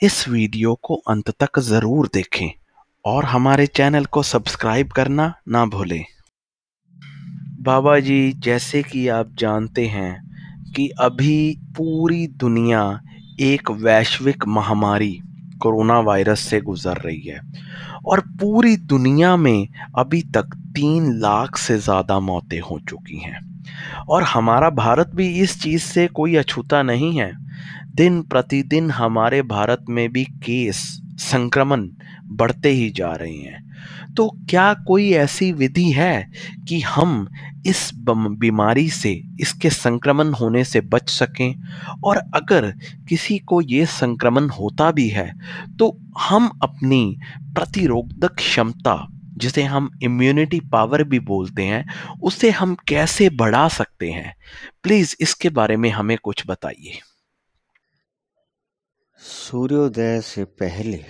इस वीडियो को अंत तक ज़रूर देखें और हमारे चैनल को सब्सक्राइब करना ना भूलें। बाबा जी, जैसे कि आप जानते हैं कि अभी पूरी दुनिया एक वैश्विक महामारी कोरोना वायरस से गुजर रही है और पूरी दुनिया में अभी तक 3 लाख से ज़्यादा मौतें हो चुकी हैं और हमारा भारत भी इस चीज़ से कोई अछूता नहीं है। दिन प्रतिदिन हमारे भारत में भी केस संक्रमण बढ़ते ही जा रहे हैं। तो क्या कोई ऐसी विधि है कि हम इस बीमारी से, इसके संक्रमण होने से बच सकें? और अगर किसी को ये संक्रमण होता भी है तो हम अपनी प्रतिरोधक क्षमता, जिसे हम इम्यूनिटी पावर भी बोलते हैं, उसे हम कैसे बढ़ा सकते हैं? प्लीज इसके बारे में हमें कुछ बताइए। सूर्योदय से पहले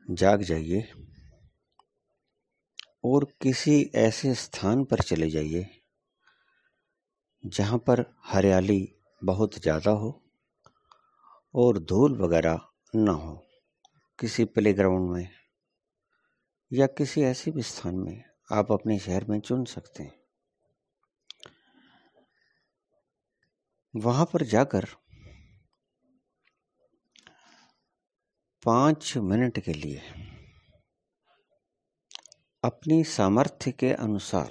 जाग जाइए और किसी ऐसे स्थान पर चले जाइए जहाँ पर हरियाली बहुत ज़्यादा हो और धूल वगैरह ना हो। किसी प्लेग्राउंड में या किसी ऐसे भी स्थान में आप अपने शहर में चुन सकते हैं। वहाँ पर जाकर 5 मिनट के लिए अपनी सामर्थ्य के अनुसार,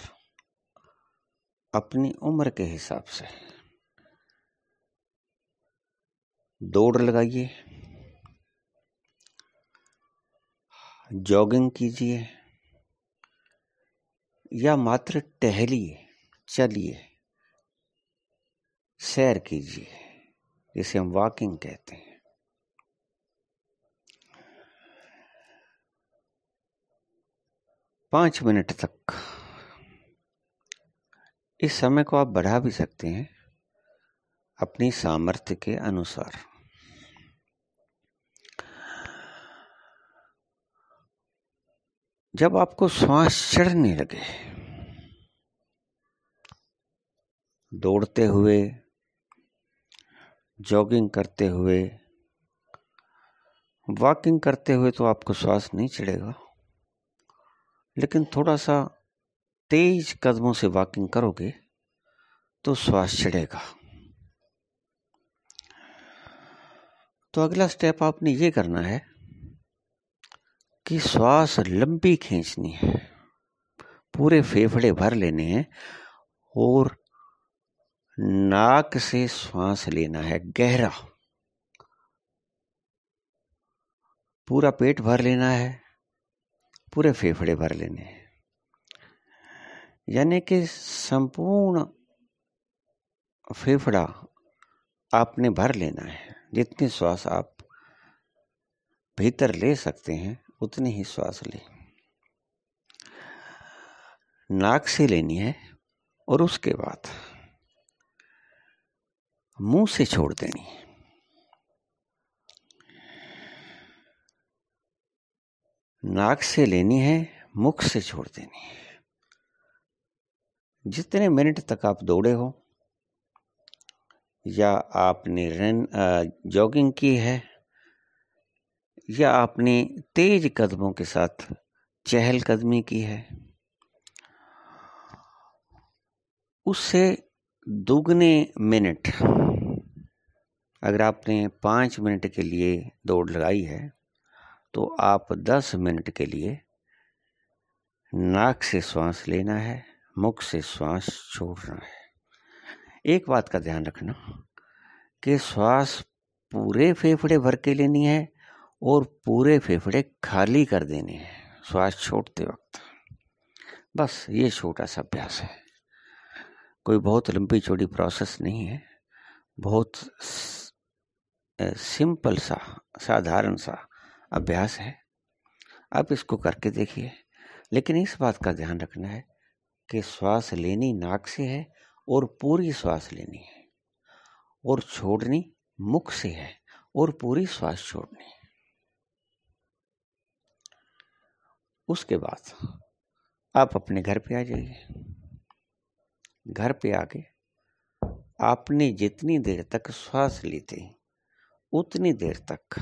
अपनी उम्र के हिसाब से दौड़ लगाइए, जॉगिंग कीजिए या मात्र टहलिए, चलिए, सैर कीजिए, जिसे हम वॉकिंग कहते हैं। पाँच मिनट तक इस समय को आप बढ़ा भी सकते हैं अपनी सामर्थ्य के अनुसार। जब आपको श्वास चढ़ने लगे, दौड़ते हुए, जॉगिंग करते हुए, वॉकिंग करते हुए तो आपको श्वास नहीं चढ़ेगा, लेकिन थोड़ा सा तेज कदमों से वॉकिंग करोगे तो श्वास चढ़ेगा। तो अगला स्टेप आपने ये करना है कि श्वास लंबी खींचनी है, पूरे फेफड़े भर लेने हैं और नाक से श्वास लेना है गहरा, पूरा पेट भर लेना है, पूरे फेफड़े भर लेने हैं, यानी कि संपूर्ण फेफड़ा आपने भर लेना है। जितनी श्वास आप भीतर ले सकते हैं उतनी ही श्वास लें। नाक से लेनी है और उसके बाद मुंह से छोड़ देनी है। नाक से लेनी है, मुख से छोड़ देनी है। जितने मिनट तक आप दौड़े हो या आपने जॉगिंग की है या आपने तेज कदमों के साथ चहलकदमी की है, उससे दुगने मिनट, अगर आपने 5 मिनट के लिए दौड़ लगाई है तो आप 10 मिनट के लिए नाक से श्वास लेना है, मुख से श्वास छोड़ना है। एक बात का ध्यान रखना कि श्वास पूरे फेफड़े भर के लेनी है और पूरे फेफड़े खाली कर देने हैं श्वास छोड़ते वक्त। बस ये छोटा सा अभ्यास है, कोई बहुत लंबी चौड़ी प्रोसेस नहीं है, बहुत सिंपल सा, साधारण सा अभ्यास है। आप इसको करके देखिए, लेकिन इस बात का ध्यान रखना है कि श्वास लेनी नाक से है और पूरी श्वास लेनी है, और छोड़नी मुख से है और पूरी श्वास छोड़नी है। उसके बाद आप अपने घर पे आ जाइए। घर पे आके आपने जितनी देर तक श्वास ली थी उतनी देर तक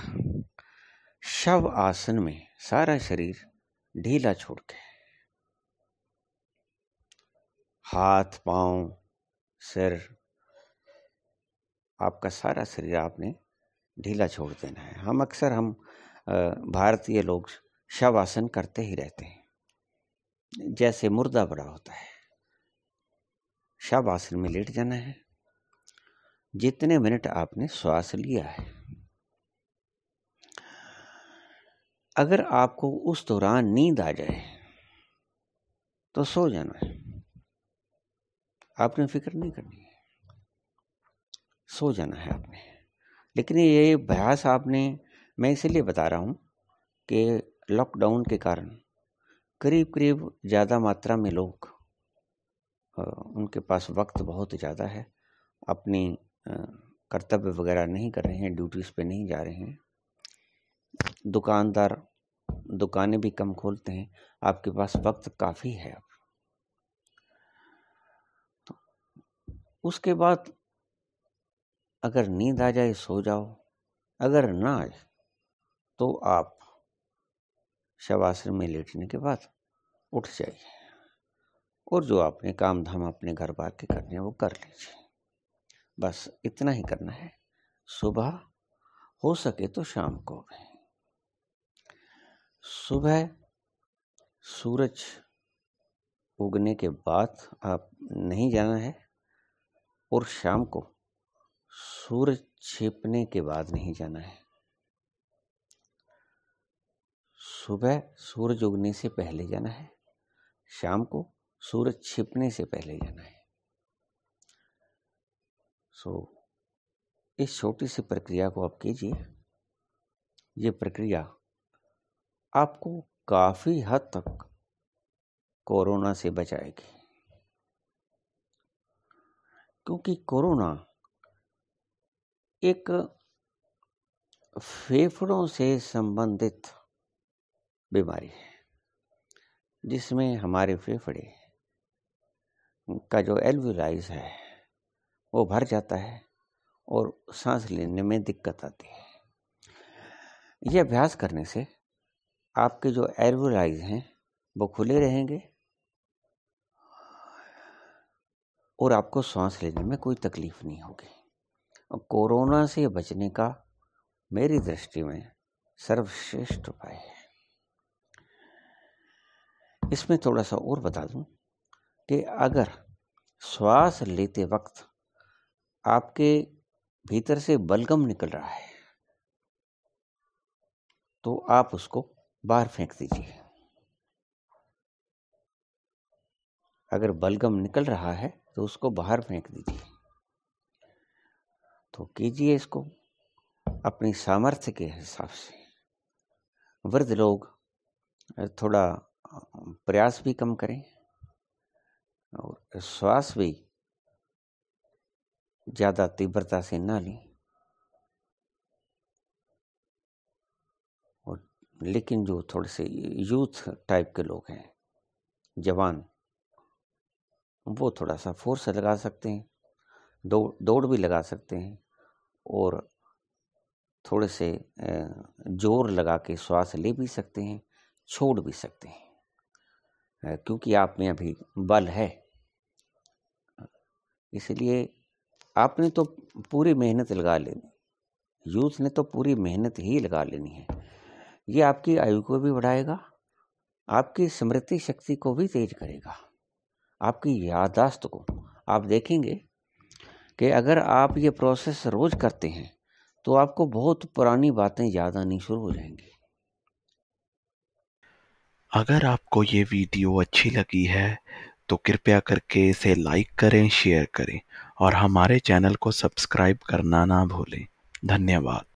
शव आसन में सारा शरीर ढीला छोड़ के, हाथ पांव सिर आपका सारा शरीर आपने ढीला छोड़ देना है। हम भारतीय लोग शव आसन करते ही रहते हैं, जैसे मुर्दा बड़ा होता है। शव आसन में लेट जाना है। जितने मिनट आपने श्वास लिया है, अगर आपको उस दौरान नींद आ जाए तो सो जाना है, आपने फिक्र नहीं करनी है, सो जाना है आपने। लेकिन ये अभ्यास मैं इसलिए बता रहा हूँ कि लॉकडाउन के कारण करीब करीब ज़्यादा मात्रा में लोग, उनके पास वक्त बहुत ज़्यादा है, अपनी कर्तव्य वगैरह नहीं कर रहे हैं, ड्यूटीज़ पे नहीं जा रहे हैं, दुकानदार दुकानें भी कम खोलते हैं, आपके पास वक्त काफ़ी है। अब तो उसके बाद अगर नींद आ जाए सो जाओ, अगर ना आए तो आप शवासन में लेटने के बाद उठ जाइए और जो आपने काम धाम अपने घर बार के करने हैं वो कर लीजिए। बस इतना ही करना है। सुबह हो सके तो शाम को भी। सुबह सूरज उगने के बाद आप नहीं जाना है और शाम को सूरज छिपने के बाद नहीं जाना है। सुबह सूरज उगने से पहले जाना है, शाम को सूरज छिपने से पहले जाना है। इस छोटी सी प्रक्रिया को आप कीजिए। ये प्रक्रिया आपको काफी हद तक कोरोना से बचाएगी, क्योंकि कोरोना एक फेफड़ों से संबंधित बीमारी है, जिसमें हमारे फेफड़े का जो एल्वियोलाइज है वो भर जाता है और सांस लेने में दिक्कत आती है। यह अभ्यास करने से आपके जो एल्वियोलाइज हैं वो खुले रहेंगे और आपको सांस लेने में कोई तकलीफ नहीं होगी। और कोरोना से बचने का मेरी दृष्टि में सर्वश्रेष्ठ उपाय है। इसमें थोड़ा सा और बता दूं कि अगर श्वास लेते वक्त आपके भीतर से बलगम निकल रहा है तो आप उसको बाहर फेंक दीजिए। अगर बलगम निकल रहा है तो उसको बाहर फेंक दीजिए। तो कीजिए इसको अपनी सामर्थ्य के हिसाब से। वृद्ध लोग थोड़ा प्रयास भी कम करें और श्वास भी ज़्यादा तीव्रता से ना लें, और लेकिन जो थोड़े से यूथ टाइप के लोग हैं, जवान, वो थोड़ा सा फोर्स लगा सकते हैं, दौड़ भी लगा सकते हैं और थोड़े से जोर लगा के श्वास ले भी सकते हैं, छोड़ भी सकते हैं, क्योंकि आप में अभी बल है। इसलिए आपने तो पूरी मेहनत लगा लेनी, यूथ ने तो पूरी मेहनत ही लगा लेनी है। ये आपकी आयु को भी बढ़ाएगा, आपकी स्मृति शक्ति को भी तेज करेगा, आपकी याददाश्त को। आप देखेंगे कि अगर आप ये प्रोसेस रोज करते हैं तो आपको बहुत पुरानी बातें याद आनी शुरू हो जाएंगी। अगर आपको ये वीडियो अच्छी लगी है तो कृपया करके इसे लाइक करें, शेयर करें और हमारे चैनल को सब्सक्राइब करना ना भूलें। धन्यवाद।